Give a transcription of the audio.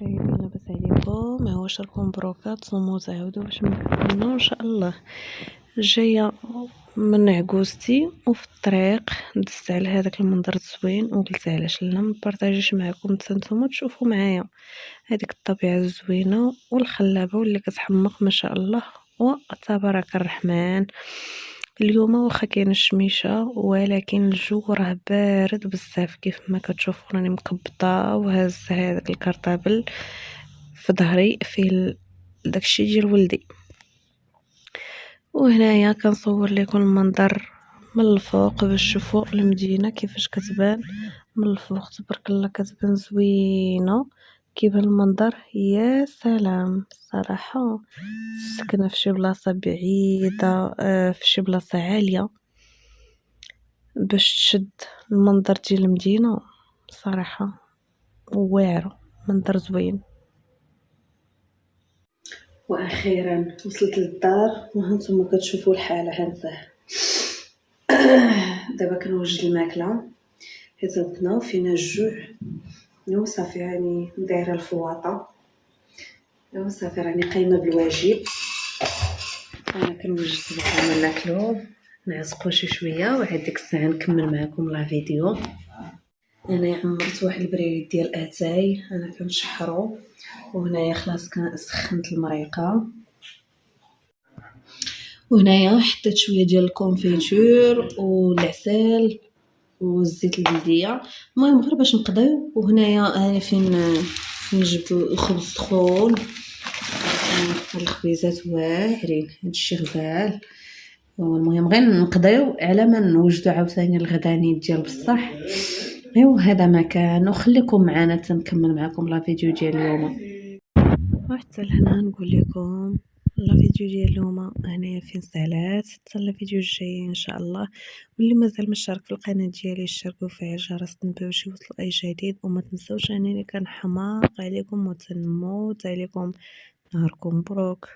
خايبين لاباس عليكم؟ هو شاركوا مبروكات تصوموا تعاودوا باش نكملوا ان شاء الله. جايه من عكوزتي وفي الطريق دزت على هذاك المنظر الزوين وقلت علاش لا نبارطاجيش معكم حتى نتوما تشوفوا معايا هذيك الطبيعه الزوينه والخلابه واللي كتحمق ما شاء الله وتبارك الرحمن. اليوم واخا كاين الشميشه ولكن الجو راه بارد بزاف كيف ما كتشوفوا راني مكبطه وهز هذاك الكرطابل في ظهري فيه داكشي ديال ولدي. وهنايا كنصور لكم المنظر من الفوق باش تشوفوا المدينه كيفاش كتبان من الفوق. تبارك الله كتبان زوينه كيبان المنظر يا سلام. صراحه سكنه في شي بلاصه بعيده في شي بلاصه عاليه باش تشد المنظر ديال المدينه صراحه واعره منظر زوين. واخيرا وصلت للدار وهانتوما كتشوفوا الحاله هانتاه. دابا كنوجد الماكله حيت غدنا فينا الجوع وصافي راني دايره الفواطه وصافي راني قايمه بالواجب. انا كنوجد بغينا ناكلو نعزقو شي شويه وعاد ديك الساعه نكمل معكم لا فيديو. انا عمرت واحد البريد ديال اتاي انا كنشحرو وهنايا خلاص سخنت المريقه وهنايا حطيت شويه ديال الكونفيتور والعسل والزيت البلديه المهم غير باش نقضيو. وهنايا انا فين جبت الخبز سخون الخبيزات واعرين هادشي غزال. المهم غير نقضيو على ما نوجدو عاوتاني الغداني ديال بصح. ايوا هذا ما كان وخليكم معنا تنكمل معكم لا فيديو ديال اليوم. وحتى لهنا نقول لكم لا فيديو ديال اليوم هنايا فين سالات حتى الفيديو الجاي ان شاء الله. واللي مازال مشترك في القناه ديالي يشتركوا وفعل الجرس التنبيه باش يوصلوا اي جديد. وما تنسوش انني كنحماق عليكم وتنموت عليكم. نهاركم مبروك.